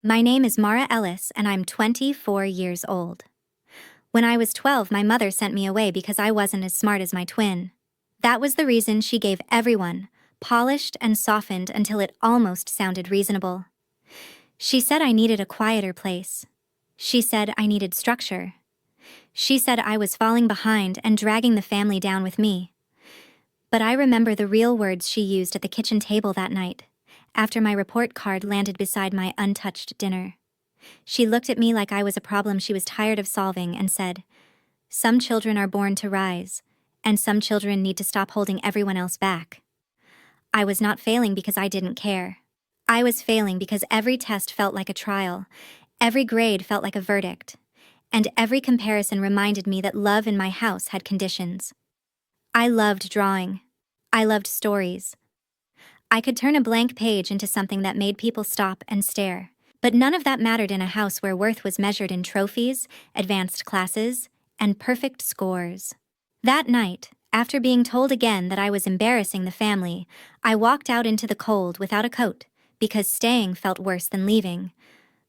My name is Mara Ellis, and I'm 24 years old. When I was 12, my mother sent me away because I wasn't as smart as my twin. That was the reason she gave everyone, polished and softened until it almost sounded reasonable. She said I needed a quieter place. She said I needed structure. She said I was falling behind and dragging the family down with me. But I remember the real words she used at the kitchen table that night, after my report card landed beside my untouched dinner. She looked at me like I was a problem she was tired of solving and said, "Some children are born to rise, and some children need to stop holding everyone else back." I was not failing because I didn't care. I was failing because every test felt like a trial, every grade felt like a verdict, and every comparison reminded me that love in my house had conditions. I loved drawing. I loved stories. I could turn a blank page into something that made people stop and stare. But none of that mattered in a house where worth was measured in trophies, advanced classes, and perfect scores. That night, after being told again that I was embarrassing the family, I walked out into the cold without a coat, because staying felt worse than leaving.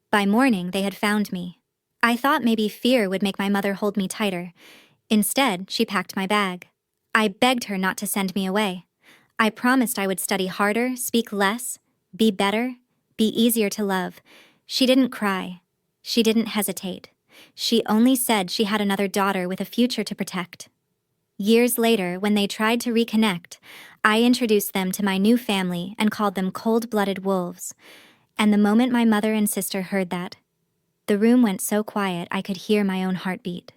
By morning, they had found me. I thought maybe fear would make my mother hold me tighter. Instead, she packed my bag. I begged her not to send me away. I promised I would study harder, speak less, be better, be easier to love. She didn't cry. She didn't hesitate. She only said she had another daughter with a future to protect. Years later, when they tried to reconnect, I introduced them to my new family and called them cold-blooded wolves. And the moment my mother and sister heard that, the room went so quiet I could hear my own heartbeat.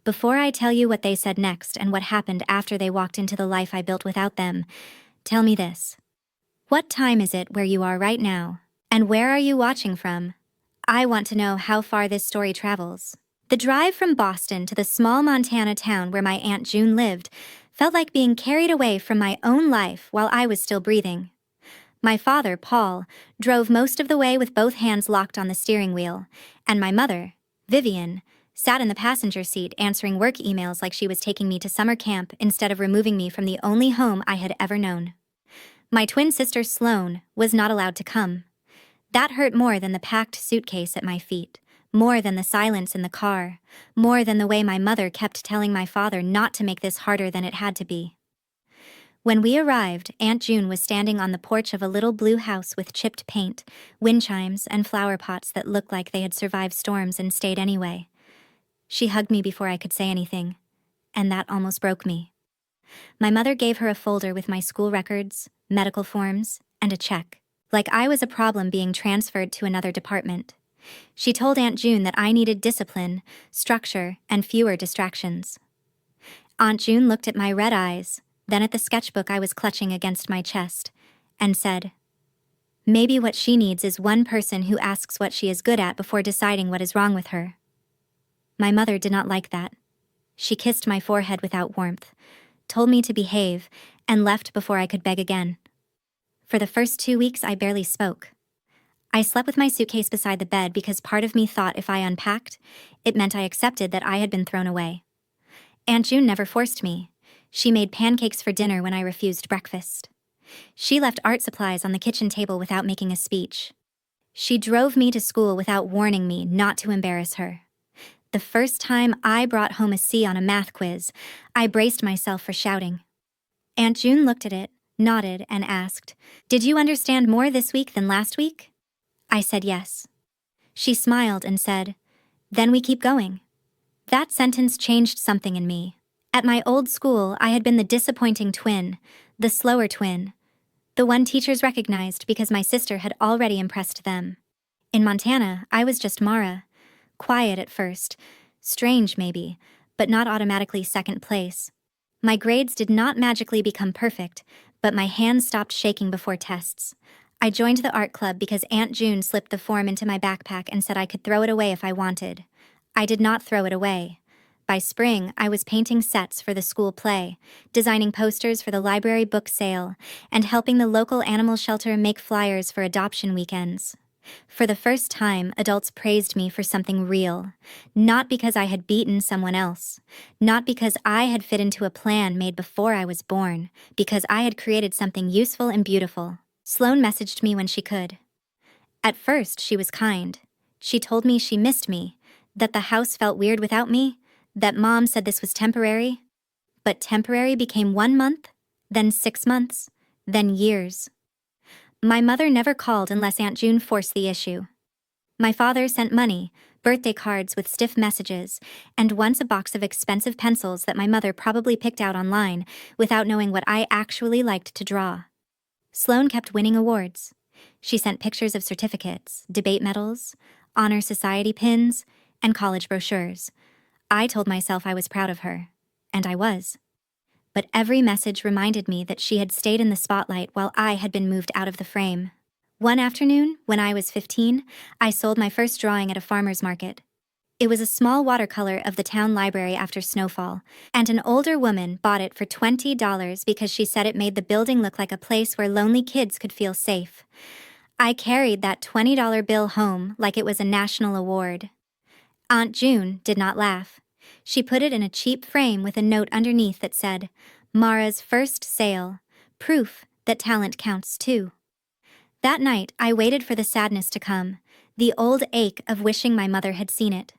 Before I tell you what they said next and what happened after they walked into the life I built without them, tell me this. What time is it where you are right now? And where are you watching from? I want to know how far this story travels. The drive from Boston to the small Montana town where my Aunt June lived felt like being carried away from my own life while I was still breathing. My father, Paul, drove most of the way with both hands locked on the steering wheel, and my mother, Vivian, sat in the passenger seat answering work emails like she was taking me to summer camp instead of removing me from the only home I had ever known. My twin sister, Sloane, was not allowed to come. That hurt more than the packed suitcase at my feet, more than the silence in the car, more than the way my mother kept telling my father not to make this harder than it had to be. When we arrived, Aunt June was standing on the porch of a little blue house with chipped paint, wind chimes, and flower pots that looked like they had survived storms and stayed anyway. She hugged me before I could say anything, and that almost broke me. My mother gave her a folder with my school records, medical forms, and a check, like I was a problem being transferred to another department. She told Aunt June that I needed discipline, structure, and fewer distractions. Aunt June looked at my red eyes, then at the sketchbook I was clutching against my chest, and said, "Maybe what she needs is one person who asks what she is good at before deciding what is wrong with her." My mother did not like that. She kissed my forehead without warmth, told me to behave, and left before I could beg again. For the first 2 weeks, I barely spoke. I slept with my suitcase beside the bed because part of me thought if I unpacked, it meant I accepted that I had been thrown away. Aunt June never forced me. She made pancakes for dinner when I refused breakfast. She left art supplies on the kitchen table without making a speech. She drove me to school without warning me not to embarrass her. The first time I brought home a C on a math quiz, I braced myself for shouting. Aunt June looked at it, nodded, and asked, "Did you understand more this week than last week?" I said yes. She smiled and said, "Then we keep going." That sentence changed something in me. At my old school, I had been the disappointing twin, the slower twin, the one teachers recognized because my sister had already impressed them. In Montana, I was just Mara. Quiet at first, strange maybe, but not automatically second place. My grades did not magically become perfect, but my hands stopped shaking before tests. I joined the art club because Aunt June slipped the form into my backpack and said I could throw it away if I wanted. I did not throw it away. By spring, I was painting sets for the school play, designing posters for the library book sale, and helping the local animal shelter make flyers for adoption weekends. For the first time, adults praised me for something real, not because I had beaten someone else, not because I had fit into a plan made before I was born, because I had created something useful and beautiful. Sloane messaged me when she could. At first, she was kind. She told me she missed me, that the house felt weird without me, that Mom said this was temporary. But temporary became 1 month, then 6 months, then years. My mother never called unless Aunt June forced the issue. My father sent money, birthday cards with stiff messages, and once a box of expensive pencils that my mother probably picked out online without knowing what I actually liked to draw. Sloane kept winning awards. She sent pictures of certificates, debate medals, honor society pins, and college brochures. I told myself I was proud of her, and I was. But every message reminded me that she had stayed in the spotlight while I had been moved out of the frame. One afternoon, when I was 15, I sold my first drawing at a farmer's market. It was a small watercolor of the town library after snowfall, and an older woman bought it for $20 because she said it made the building look like a place where lonely kids could feel safe. I carried that $20 bill home like it was a national award. Aunt June did not laugh. She put it in a cheap frame with a note underneath that said, "Mara's first sale, proof that talent counts too." That night, I waited for the sadness to come, the old ache of wishing my mother had seen it.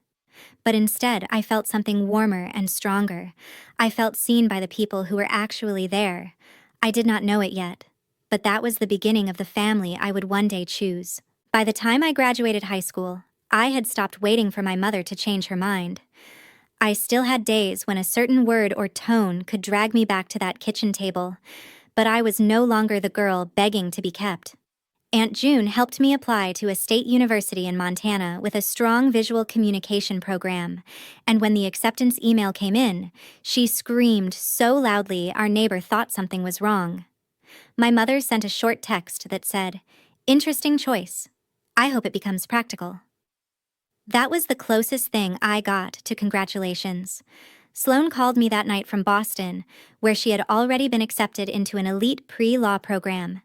But instead, I felt something warmer and stronger. I felt seen by the people who were actually there. I did not know it yet, but that was the beginning of the family I would one day choose. By the time I graduated high school, I had stopped waiting for my mother to change her mind. I still had days when a certain word or tone could drag me back to that kitchen table, but I was no longer the girl begging to be kept. Aunt June helped me apply to a state university in Montana with a strong visual communication program, and when the acceptance email came in, she screamed so loudly our neighbor thought something was wrong. My mother sent a short text that said, "Interesting choice. I hope it becomes practical." That was the closest thing I got to congratulations. Sloane called me that night from Boston, where she had already been accepted into an elite pre-law program.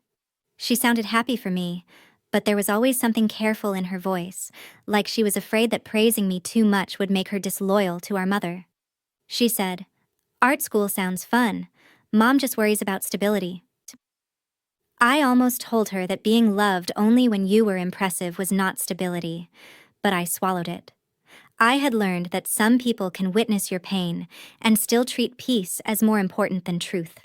She sounded happy for me, but there was always something careful in her voice, like she was afraid that praising me too much would make her disloyal to our mother. She said, "Art school sounds fun. Mom just worries about stability." I almost told her that being loved only when you were impressive was not stability, but I swallowed it. I had learned that some people can witness your pain and still treat peace as more important than truth.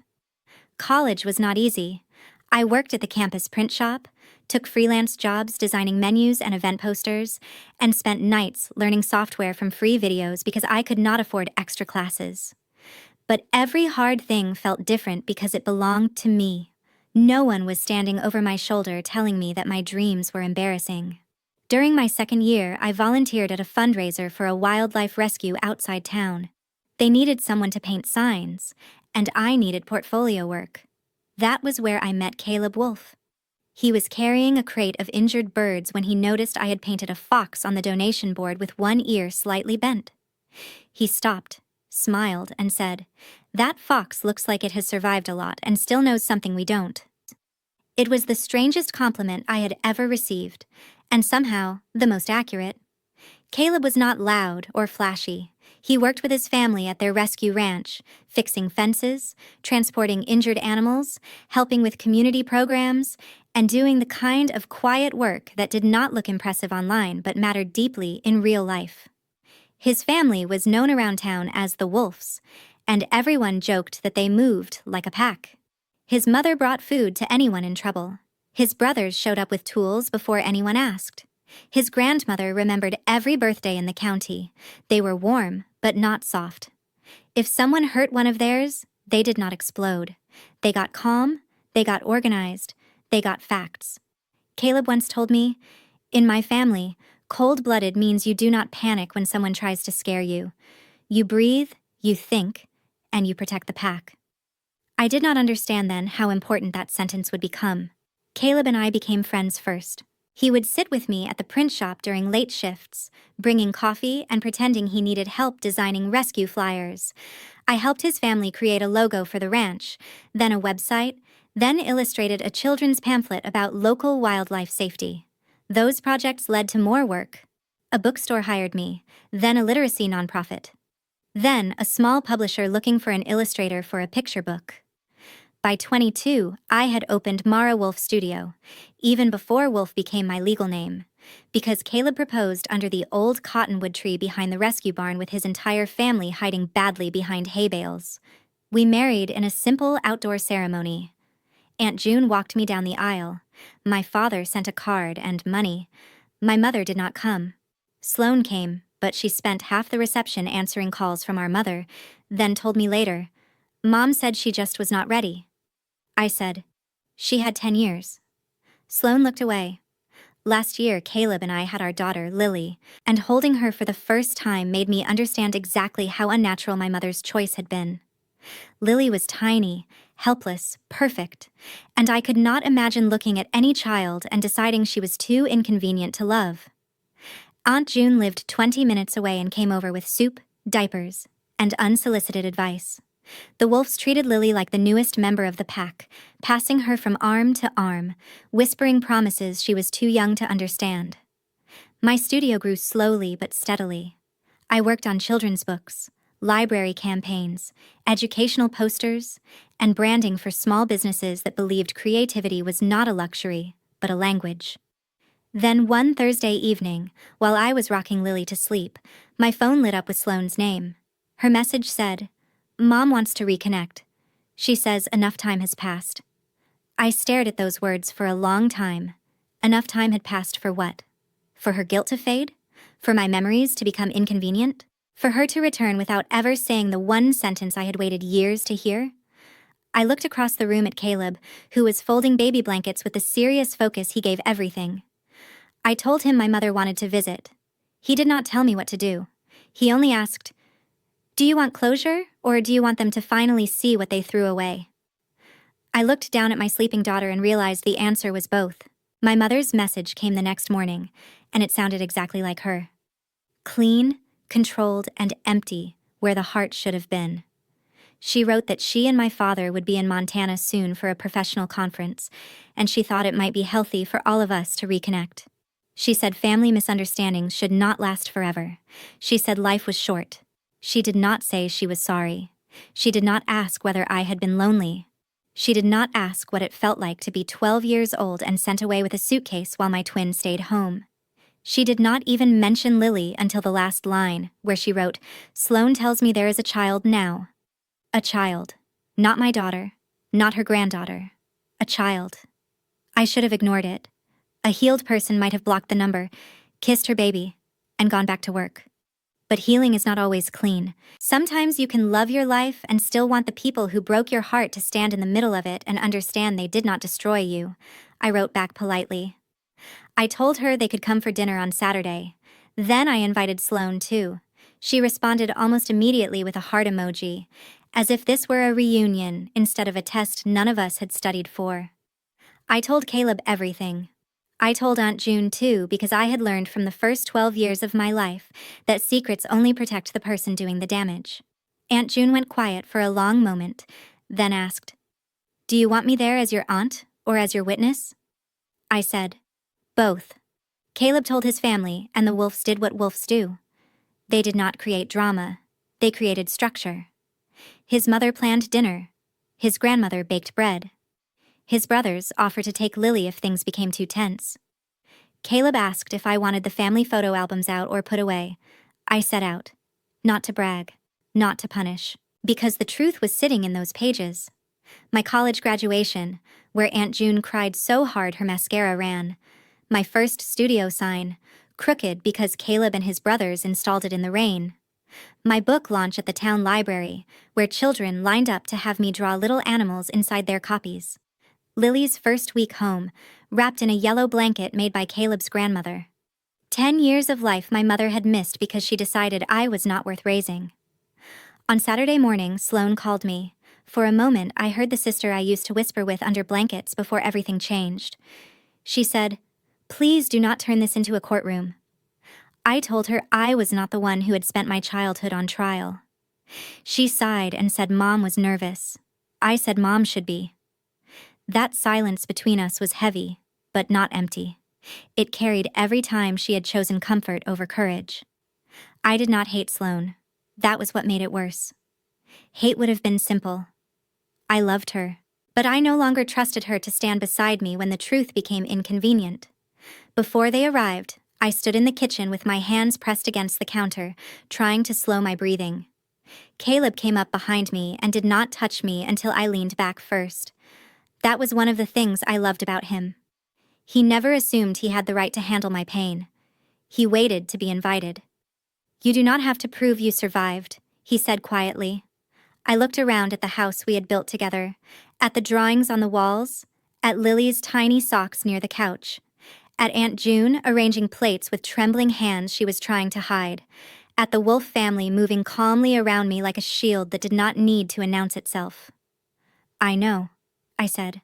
College was not easy. I worked at the campus print shop, took freelance jobs designing menus and event posters, and spent nights learning software from free videos because I could not afford extra classes. But every hard thing felt different because it belonged to me. No one was standing over my shoulder telling me that my dreams were embarrassing. During my second year, I volunteered at a fundraiser for a wildlife rescue outside town. They needed someone to paint signs, and I needed portfolio work. That was where I met Caleb Wolf. He was carrying a crate of injured birds when he noticed I had painted a fox on the donation board with one ear slightly bent. He stopped, smiled, and said, "That fox looks like it has survived a lot and still knows something we don't." It was the strangest compliment I had ever received, and somehow the most accurate. Caleb was not loud or flashy. He worked with his family at their rescue ranch, fixing fences, transporting injured animals, helping with community programs, and doing the kind of quiet work that did not look impressive online but mattered deeply in real life. His family was known around town as the Wolves, and everyone joked that they moved like a pack. His mother brought food to anyone in trouble. His brothers showed up with tools before anyone asked. His grandmother remembered every birthday in the county. They were warm, but not soft. If someone hurt one of theirs, they did not explode. They got calm, they got organized, they got facts. Caleb once told me, "In my family, cold-blooded means you do not panic when someone tries to scare you. You breathe, you think, and you protect the pack." I did not understand then how important that sentence would become. Caleb and I became friends first. He would sit with me at the print shop during late shifts, bringing coffee and pretending he needed help designing rescue flyers. I helped his family create a logo for the ranch, then a website, then illustrated a children's pamphlet about local wildlife safety. Those projects led to more work. A bookstore hired me, then a literacy nonprofit. Then a small publisher looking for an illustrator for a picture book. By 22, I had opened Mara Wolf Studio, even before Wolf became my legal name, because Caleb proposed under the old cottonwood tree behind the rescue barn with his entire family hiding badly behind hay bales. We married in a simple outdoor ceremony. Aunt June walked me down the aisle. My father sent a card and money. My mother did not come. Sloane came, but she spent half the reception answering calls from our mother, then told me later, "Mom said she just was not ready." I said, "She had 10 years. Sloane looked away. Last year, Caleb and I had our daughter, Lily, and holding her for the first time made me understand exactly how unnatural my mother's choice had been. Lily was tiny, helpless, perfect, and I could not imagine looking at any child and deciding she was too inconvenient to love. Aunt June lived 20 minutes away and came over with soup, diapers, and unsolicited advice. The Wolves treated Lily like the newest member of the pack, passing her from arm to arm, whispering promises she was too young to understand. My studio grew slowly but steadily. I worked on children's books, library campaigns, educational posters, and branding for small businesses that believed creativity was not a luxury, but a language. Then one Thursday evening, while I was rocking Lily to sleep, my phone lit up with Sloane's name. Her message said, "Mom wants to reconnect. She says enough time has passed." I stared at those words for a long time. Enough time had passed for what? For her guilt to fade? For my memories to become inconvenient? For her to return without ever saying the one sentence I had waited years to hear? I looked across the room at Caleb, who was folding baby blankets with the serious focus he gave everything. I told him my mother wanted to visit. He did not tell me what to do. He only asked, "Do you want closure, or do you want them to finally see what they threw away?" I looked down at my sleeping daughter and realized the answer was both. My mother's message came the next morning, and it sounded exactly like her. Clean, controlled, and empty, where the heart should have been. She wrote that she and my father would be in Montana soon for a professional conference, and she thought it might be healthy for all of us to reconnect. She said family misunderstandings should not last forever. She said life was short. She did not say she was sorry. She did not ask whether I had been lonely. She did not ask what it felt like to be 12 years old and sent away with a suitcase while my twin stayed home. She did not even mention Lily until the last line, where she wrote, "Sloane tells me there is a child now." A child. Not my daughter. Not her granddaughter. A child. I should have ignored it. A healed person might have blocked the number, kissed her baby, and gone back to work. But healing is not always clean. Sometimes you can love your life and still want the people who broke your heart to stand in the middle of it and understand they did not destroy you. I wrote back politely. I told her they could come for dinner on Saturday. Then I invited Sloane too. She responded almost immediately with a heart emoji, as if this were a reunion instead of a test none of us had studied for. I told Caleb everything. I told Aunt June too, because I had learned from the first 12 years of my life that secrets only protect the person doing the damage. Aunt June went quiet for a long moment, then asked, "Do you want me there as your aunt or as your witness?" I said, "Both." Caleb told his family, and the Wolves did what wolves do. They did not create drama. They created structure. His mother planned dinner. His grandmother baked bread. His brothers offered to take Lily if things became too tense. Caleb asked if I wanted the family photo albums out or put away. I set out. Not to brag. Not to punish. Because the truth was sitting in those pages. My college graduation, where Aunt June cried so hard her mascara ran. My first studio sign, crooked because Caleb and his brothers installed it in the rain. My book launch at the town library, where children lined up to have me draw little animals inside their copies. Lily's first week home, wrapped in a yellow blanket made by Caleb's grandmother. 10 years of life my mother had missed because she decided I was not worth raising. On Saturday morning, Sloane called me. For a moment, I heard the sister I used to whisper with under blankets before everything changed. She said, "Please do not turn this into a courtroom." I told her I was not the one who had spent my childhood on trial. She sighed and said Mom was nervous. I said Mom should be. That silence between us was heavy, but not empty. It carried every time she had chosen comfort over courage. I did not hate Sloane. That was what made it worse. Hate would have been simple. I loved her. But I no longer trusted her to stand beside me when the truth became inconvenient. Before they arrived, I stood in the kitchen with my hands pressed against the counter, trying to slow my breathing. Caleb came up behind me and did not touch me until I leaned back first. That was one of the things I loved about him. He never assumed he had the right to handle my pain. He waited to be invited. "You do not have to prove you survived," he said quietly. I looked around at the house we had built together, at the drawings on the walls, at Lily's tiny socks near the couch, at Aunt June arranging plates with trembling hands she was trying to hide, at the Wolf family moving calmly around me like a shield that did not need to announce itself. "I know," I said.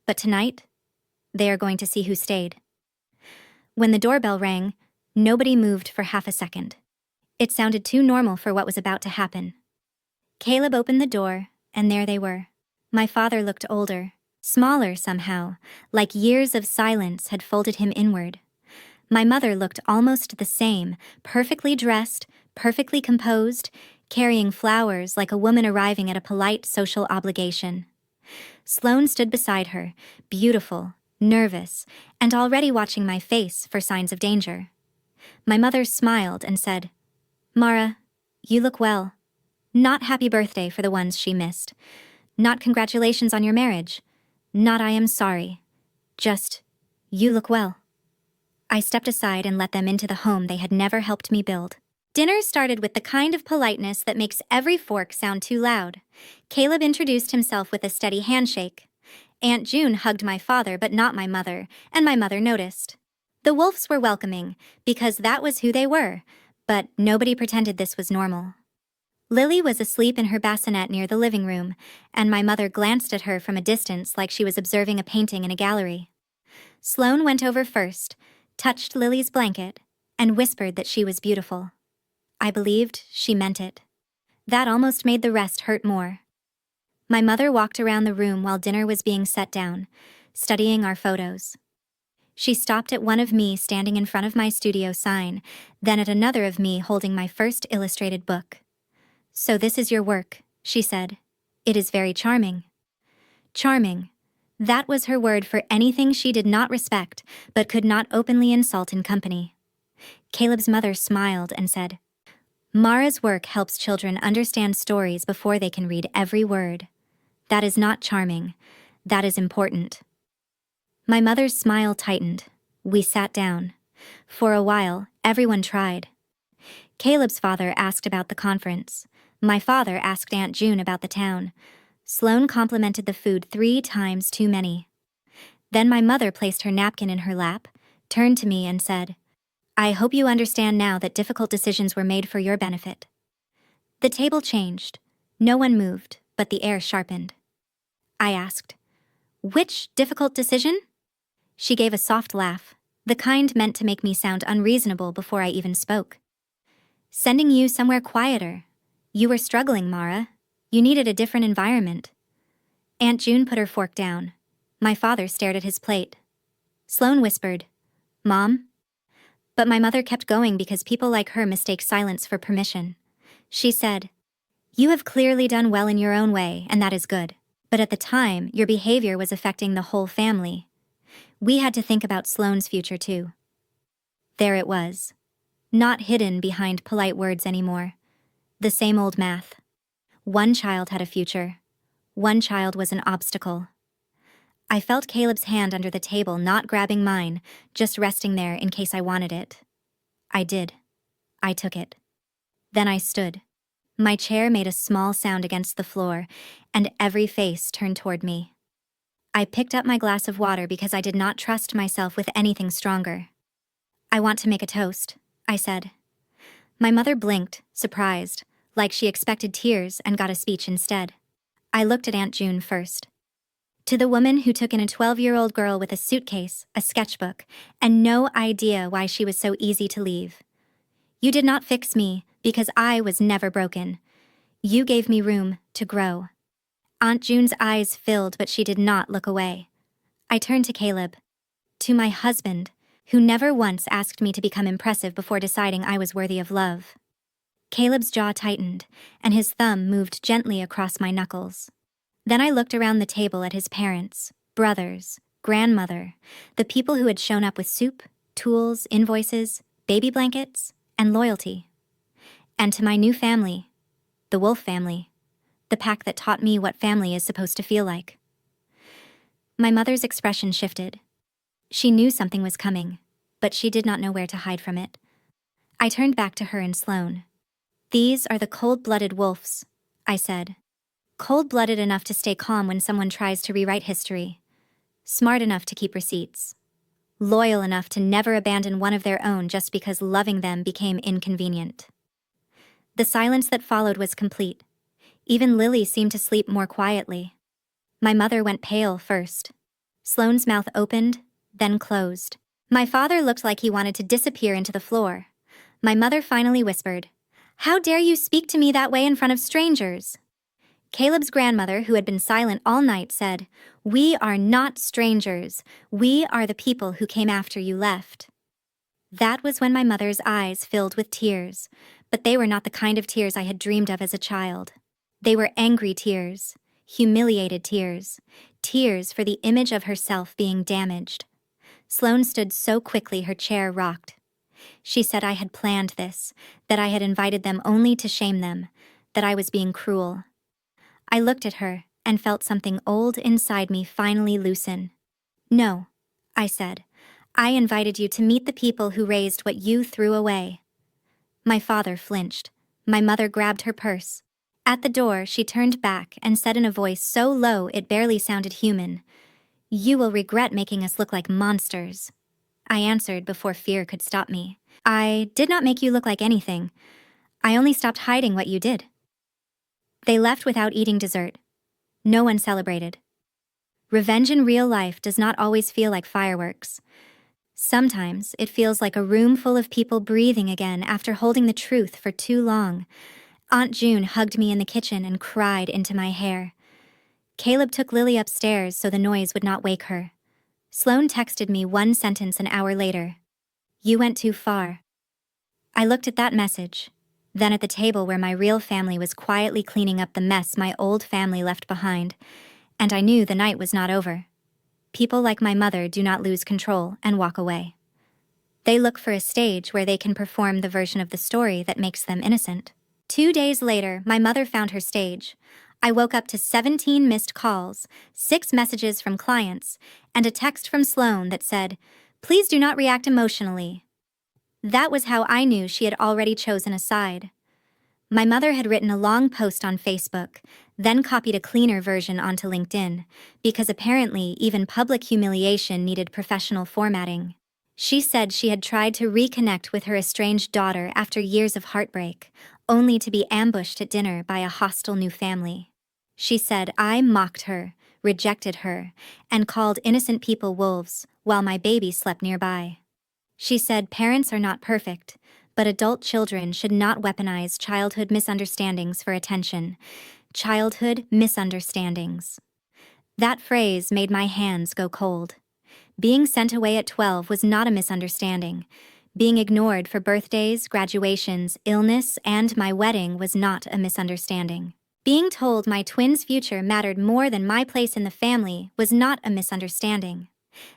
"But tonight, they are going to see who stayed." When the doorbell rang, nobody moved for half a second. It sounded too normal for what was about to happen. Caleb opened the door, and there they were. My father looked older, smaller somehow, like years of silence had folded him inward. My mother looked almost the same, perfectly dressed, perfectly composed, carrying flowers like a woman arriving at a polite social obligation. Sloane stood beside her, beautiful, nervous, and already watching my face for signs of danger. My mother smiled and said, "Mara, you look well. Not happy birthday for the ones she missed. Not congratulations on your marriage. Not I am sorry. Just, you look well." I stepped aside and let them into the home they had never helped me build. Dinner started with the kind of politeness that makes every fork sound too loud. Caleb introduced himself with a steady handshake. Aunt June hugged my father but not my mother, and my mother noticed. The Wolves were welcoming, because that was who they were, but nobody pretended this was normal. Lily was asleep in her bassinet near the living room, and my mother glanced at her from a distance like she was observing a painting in a gallery. Sloane went over first, touched Lily's blanket, and whispered that she was beautiful. I believed she meant it. That almost made the rest hurt more. My mother walked around the room while dinner was being set down, studying our photos. She stopped at one of me standing in front of my studio sign, then at another of me holding my first illustrated book. "So this is your work," she said. "It is very charming." Charming. That was her word for anything she did not respect, but could not openly insult in company. Caleb's mother smiled and said, "Mara's work helps children understand stories before they can read every word. That is not charming. That is important." My mother's smile tightened. We sat down. For a while, everyone tried. Caleb's father asked about the conference. My father asked Aunt June about the town. Sloane complimented the food 3 times too many. Then my mother placed her napkin in her lap, turned to me and said, "I hope you understand now that difficult decisions were made for your benefit." The table changed. No one moved, but the air sharpened. I asked, "Which difficult decision?" She gave a soft laugh, the kind meant to make me sound unreasonable before I even spoke. "Sending you somewhere quieter. You were struggling, Mara. You needed a different environment." Aunt June put her fork down. My father stared at his plate. Sloane whispered, "Mom?" But my mother kept going because people like her mistake silence for permission. She said, "You have clearly done well in your own way, and that is good. But at the time, your behavior was affecting the whole family. We had to think about Sloane's future too." There it was. Not hidden behind polite words anymore. The same old math. One child had a future. One child was an obstacle. I felt Caleb's hand under the table not grabbing mine, just resting there in case I wanted it. I did. I took it. Then I stood. My chair made a small sound against the floor, and every face turned toward me. I picked up my glass of water because I did not trust myself with anything stronger. "I want to make a toast," I said. My mother blinked, surprised, like she expected tears and got a speech instead. I looked at Aunt June first. "To the woman who took in a 12-year-old girl with a suitcase, a sketchbook, and no idea why she was so easy to leave. You did not fix me because I was never broken. You gave me room to grow." Aunt June's eyes filled, but she did not look away. I turned to Caleb. "To my husband, who never once asked me to become impressive before deciding I was worthy of love." Caleb's jaw tightened, and his thumb moved gently across my knuckles. Then I looked around the table at his parents, brothers, grandmother, the people who had shown up with soup, tools, invoices, baby blankets, and loyalty. And to my new family, the Wolf family, the pack that taught me what family is supposed to feel like. My mother's expression shifted. She knew something was coming, but she did not know where to hide from it. I turned back to her and Sloane. "These are the cold-blooded wolves," I said. "Cold-blooded enough to stay calm when someone tries to rewrite history. Smart enough to keep receipts. Loyal enough to never abandon one of their own just because loving them became inconvenient." The silence that followed was complete. Even Lily seemed to sleep more quietly. My mother went pale first. Sloane's mouth opened, then closed. My father looked like he wanted to disappear into the floor. My mother finally whispered, "How dare you speak to me that way in front of strangers?" Caleb's grandmother, who had been silent all night, said, "We are not strangers. We are the people who came after you left." That was when my mother's eyes filled with tears, but they were not the kind of tears I had dreamed of as a child. They were angry tears, humiliated tears, tears for the image of herself being damaged. Sloane stood so quickly her chair rocked. She said I had planned this, that I had invited them only to shame them, that I was being cruel. I looked at her and felt something old inside me finally loosen. "No," I said. "I invited you to meet the people who raised what you threw away." My father flinched. My mother grabbed her purse. At the door, she turned back and said in a voice so low it barely sounded human, "You will regret making us look like monsters." I answered before fear could stop me. "I did not make you look like anything. I only stopped hiding what you did." They left without eating dessert. No one celebrated. Revenge in real life does not always feel like fireworks. Sometimes it feels like a room full of people breathing again after holding the truth for too long. Aunt June hugged me in the kitchen and cried into my hair. Caleb took Lily upstairs so the noise would not wake her. Sloane texted me one sentence an hour later. "You went too far." I looked at that message, then at the table where my real family was quietly cleaning up the mess my old family left behind, and I knew the night was not over. People like my mother do not lose control and walk away. They look for a stage where they can perform the version of the story that makes them innocent. 2 days later, my mother found her stage. I woke up to 17 missed calls, 6 messages from clients, and a text from Sloane that said, "Please do not react emotionally." That was how I knew she had already chosen a side. My mother had written a long post on Facebook, then copied a cleaner version onto LinkedIn, because apparently even public humiliation needed professional formatting. She said she had tried to reconnect with her estranged daughter after years of heartbreak, only to be ambushed at dinner by a hostile new family. She said I mocked her, rejected her, and called innocent people wolves while my baby slept nearby. She said parents are not perfect, but adult children should not weaponize childhood misunderstandings for attention. Childhood misunderstandings. That phrase made my hands go cold. Being sent away at 12 was not a misunderstanding. Being ignored for birthdays, graduations, illness, and my wedding was not a misunderstanding. Being told my twins' future mattered more than my place in the family was not a misunderstanding.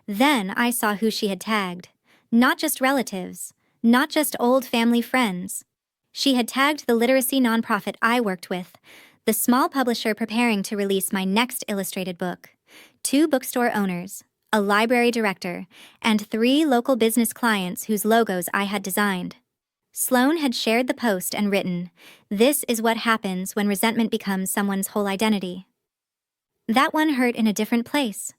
Then I saw who she had tagged. Not just relatives, not just old family friends. She had tagged the literacy nonprofit I worked with, the small publisher preparing to release my next illustrated book, 2 bookstore owners, a library director, and 3 local business clients whose logos I had designed. Sloane had shared the post and written, "This is what happens when resentment becomes someone's whole identity." That one hurt in a different place.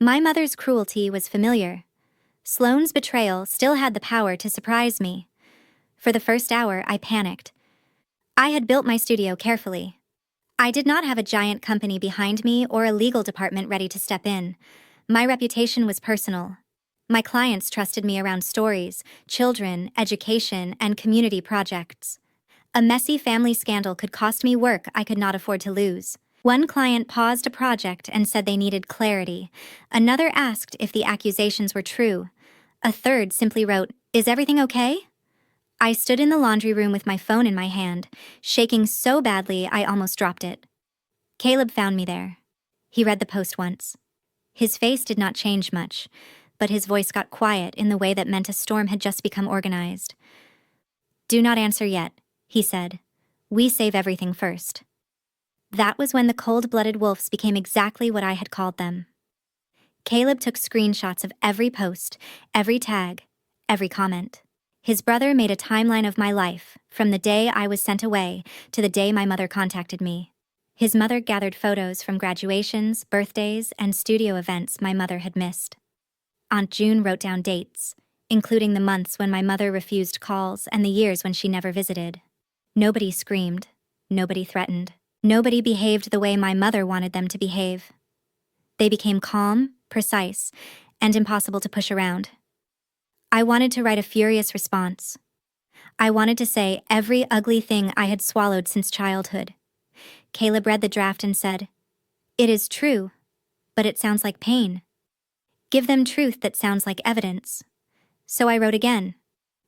My mother's cruelty was familiar. Sloane's betrayal still had the power to surprise me. For the first hour, I panicked. I had built my studio carefully. I did not have a giant company behind me or a legal department ready to step in. My reputation was personal. My clients trusted me around stories, children, education, and community projects. A messy family scandal could cost me work I could not afford to lose. One client paused a project and said they needed clarity. Another asked if the accusations were true. A third simply wrote, "Is everything okay?" I stood in the laundry room with my phone in my hand, shaking so badly I almost dropped it. Caleb found me there. He read the post once. His face did not change much, but his voice got quiet in the way that meant a storm had just become organized. "Do not answer yet," he said. "We save everything first." That was when the cold-blooded wolves became exactly what I had called them. Caleb took screenshots of every post, every tag, every comment. His brother made a timeline of my life, from the day I was sent away to the day my mother contacted me. His mother gathered photos from graduations, birthdays, and studio events my mother had missed. Aunt June wrote down dates, including the months when my mother refused calls and the years when she never visited. Nobody screamed. Nobody threatened. Nobody behaved the way my mother wanted them to behave. They became calm, precise, and impossible to push around. I wanted to write a furious response. I wanted to say every ugly thing I had swallowed since childhood. Caleb read the draft and said, "It is true, but it sounds like pain. Give them truth that sounds like evidence." So I wrote again.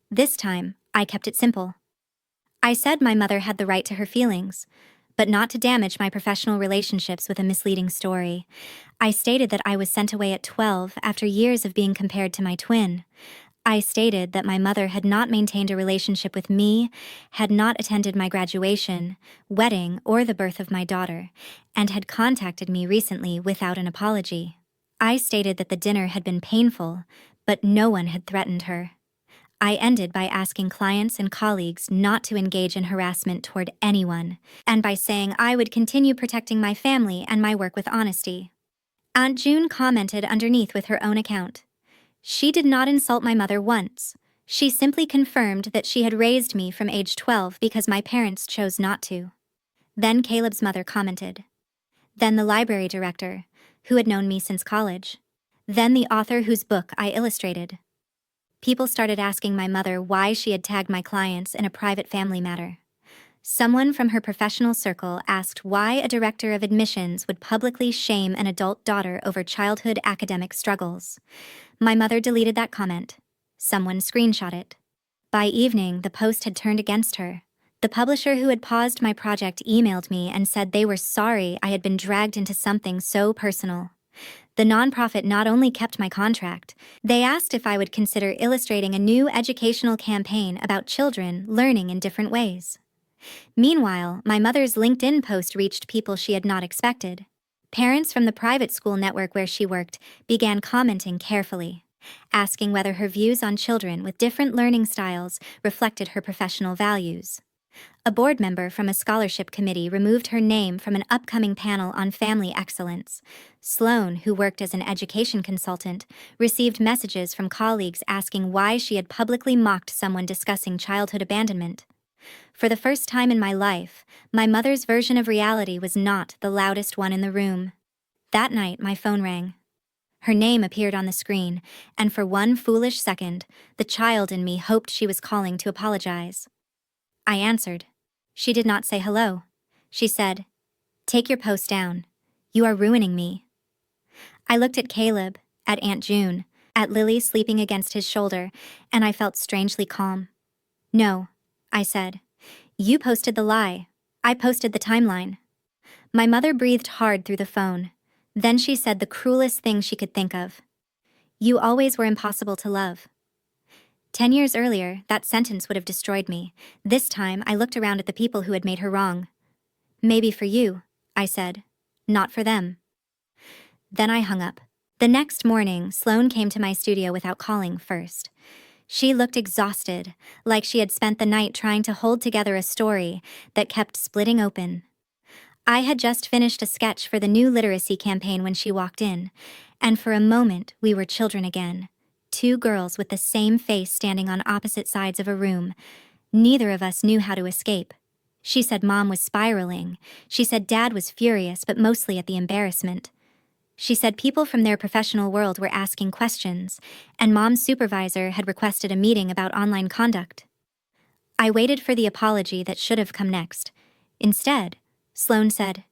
This time, I kept it simple. I said my mother had the right to her feelings, but not to damage my professional relationships with a misleading story. I stated that I was sent away at 12 after years of being compared to my twin. I stated that my mother had not maintained a relationship with me, had not attended my graduation, wedding, or the birth of my daughter, and had contacted me recently without an apology. I stated that the dinner had been painful, but no one had threatened her. I ended by asking clients and colleagues not to engage in harassment toward anyone, and by saying I would continue protecting my family and my work with honesty. Aunt June commented underneath with her own account. She did not insult my mother once. She simply confirmed that she had raised me from age 12 because my parents chose not to. Then Caleb's mother commented. Then the library director, who had known me since college. Then the author whose book I illustrated. People started asking my mother why she had tagged my clients in a private family matter. Someone from her professional circle asked why a director of admissions would publicly shame an adult daughter over childhood academic struggles. My mother deleted that comment. Someone screenshot it. By evening, the post had turned against her. The publisher who had paused my project emailed me and said they were sorry I had been dragged into something so personal. The nonprofit not only kept my contract, they asked if I would consider illustrating a new educational campaign about children learning in different ways. Meanwhile, my mother's LinkedIn post reached people she had not expected. Parents from the private school network where she worked began commenting carefully, asking whether her views on children with different learning styles reflected her professional values. A board member from a scholarship committee removed her name from an upcoming panel on family excellence. Sloan, who worked as an education consultant, received messages from colleagues asking why she had publicly mocked someone discussing childhood abandonment. For the first time in my life, my mother's version of reality was not the loudest one in the room. That night, my phone rang. Her name appeared on the screen, and for one foolish second, the child in me hoped she was calling to apologize. I answered. She did not say hello. She said, "Take your post down. You are ruining me." I looked at Caleb, at Aunt June, at Lily sleeping against his shoulder, and I felt strangely calm. "No," I said. "You posted the lie. I posted the timeline." My mother breathed hard through the phone. Then she said the cruelest thing she could think of. "You always were impossible to love." 10 years earlier, that sentence would have destroyed me. This time, I looked around at the people who had made her wrong. "Maybe for you," I said. "Not for them." Then I hung up. The next morning, Sloan came to my studio without calling first. She looked exhausted, like she had spent the night trying to hold together a story that kept splitting open. I had just finished a sketch for the new literacy campaign when she walked in, and for a moment we were children again. Two girls with the same face standing on opposite sides of a room. Neither of us knew how to escape. She said Mom was spiraling. She said Dad was furious, but mostly at the embarrassment. She said people from their professional world were asking questions, and Mom's supervisor had requested a meeting about online conduct. I waited for the apology that should have come next. Instead, Sloan said,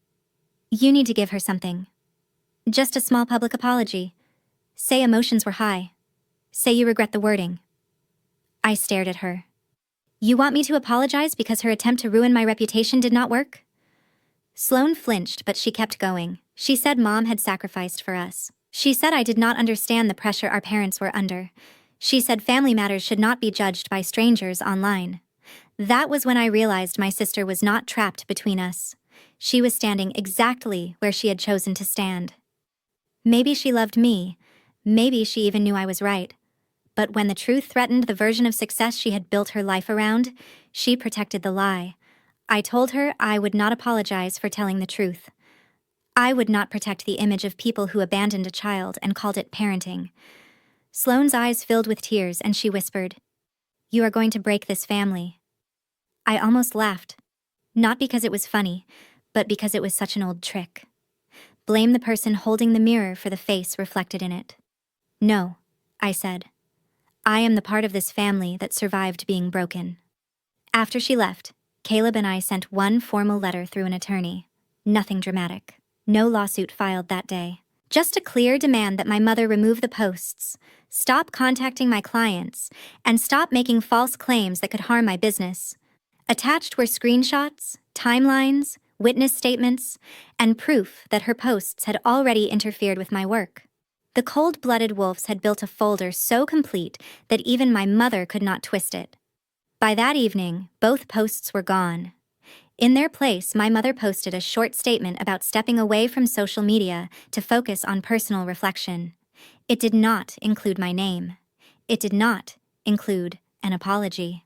"You need to give her something. Just a small public apology. Say emotions were high. Say you regret the wording." I stared at her. "You want me to apologize because her attempt to ruin my reputation did not work?" Sloane flinched, but she kept going. She said Mom had sacrificed for us. She said I did not understand the pressure our parents were under. She said family matters should not be judged by strangers online. That was when I realized my sister was not trapped between us. She was standing exactly where she had chosen to stand. Maybe she loved me. Maybe she even knew I was right. But when the truth threatened the version of success she had built her life around, she protected the lie. I told her I would not apologize for telling the truth. I would not protect the image of people who abandoned a child and called it parenting. Sloane's eyes filled with tears and she whispered, "You are going to break this family." I almost laughed. Not because it was funny, but because it was such an old trick. Blame the person holding the mirror for the face reflected in it. "No," I said. "I am the part of this family that survived being broken." After she left, Caleb and I sent one formal letter through an attorney. Nothing dramatic. No lawsuit filed that day. Just a clear demand that my mother remove the posts, stop contacting my clients, and stop making false claims that could harm my business. Attached were screenshots, timelines, witness statements, and proof that her posts had already interfered with my work. The cold-blooded wolves had built a folder so complete that even my mother could not twist it. By that evening, both posts were gone. In their place, my mother posted a short statement about stepping away from social media to focus on personal reflection. It did not include my name. It did not include an apology.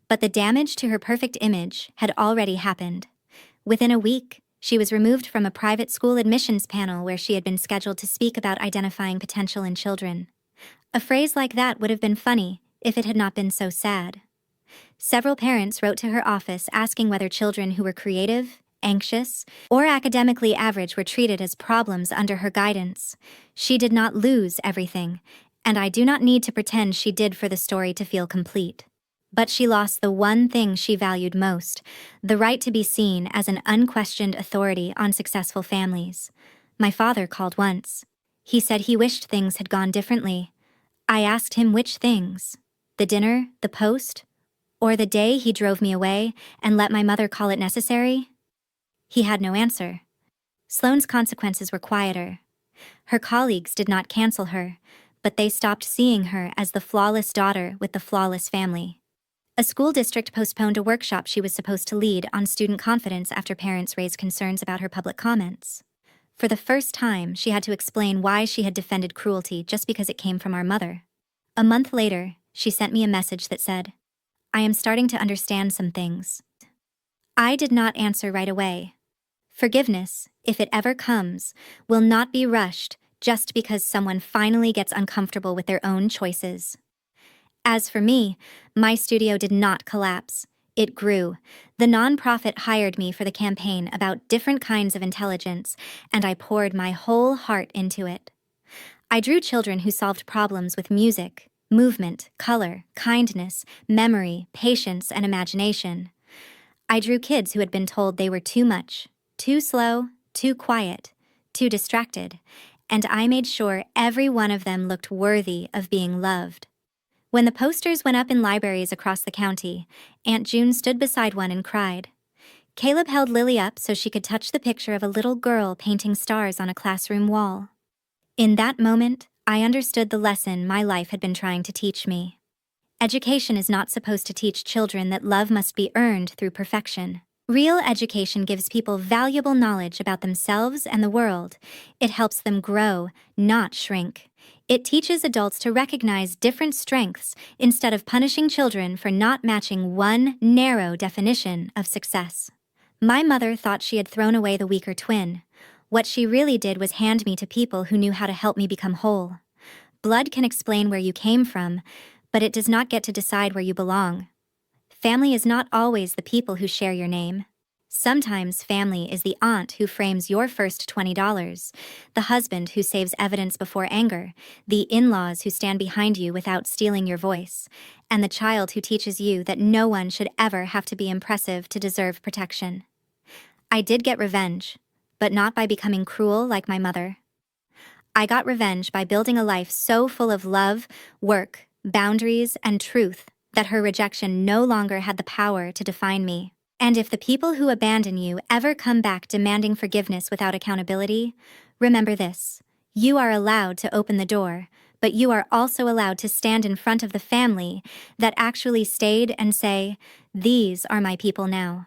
But the damage to her perfect image had already happened. Within a week, she was removed from a private school admissions panel where she had been scheduled to speak about identifying potential in children. A phrase like that would have been funny if it had not been so sad. Several parents wrote to her office asking whether children who were creative, anxious, or academically average were treated as problems under her guidance. She did not lose everything, and I do not need to pretend she did for the story to feel complete. But she lost the one thing she valued most, the right to be seen as an unquestioned authority on successful families. My father called once. He said he wished things had gone differently. I asked him which things. The dinner, the post, or the day he drove me away and let my mother call it necessary? He had no answer. Sloane's consequences were quieter. Her colleagues did not cancel her, but they stopped seeing her as the flawless daughter with the flawless family. A school district postponed a workshop she was supposed to lead on student confidence after parents raised concerns about her public comments. For the first time, she had to explain why she had defended cruelty just because it came from our mother. A month later, she sent me a message that said, "I am starting to understand some things." I did not answer right away. Forgiveness, if it ever comes, will not be rushed just because someone finally gets uncomfortable with their own choices. As for me, my studio did not collapse. It grew. The nonprofit hired me for the campaign about different kinds of intelligence, and I poured my whole heart into it. I drew children who solved problems with music, movement, color, kindness, memory, patience, and imagination. I drew kids who had been told they were too much, too slow, too quiet, too distracted, and I made sure every one of them looked worthy of being loved. When the posters went up in libraries across the county, Aunt June stood beside one and cried. Caleb held Lily up so she could touch the picture of a little girl painting stars on a classroom wall. In that moment, I understood the lesson my life had been trying to teach me. Education is not supposed to teach children that love must be earned through perfection. Real education gives people valuable knowledge about themselves and the world. It helps them grow, not shrink. It teaches adults to recognize different strengths instead of punishing children for not matching one narrow definition of success. My mother thought she had thrown away the weaker twin. What she really did was hand me to people who knew how to help me become whole. Blood can explain where you came from, but it does not get to decide where you belong. Family is not always the people who share your name. Sometimes family is the aunt who frames your first $20, the husband who saves evidence before anger, the in-laws who stand behind you without stealing your voice, and the child who teaches you that no one should ever have to be impressive to deserve protection. I did get revenge, but not by becoming cruel like my mother. I got revenge by building a life so full of love, work, boundaries, and truth that her rejection no longer had the power to define me. And if the people who abandon you ever come back demanding forgiveness without accountability, remember this: you are allowed to open the door, but you are also allowed to stand in front of the family that actually stayed and say, "These are my people now."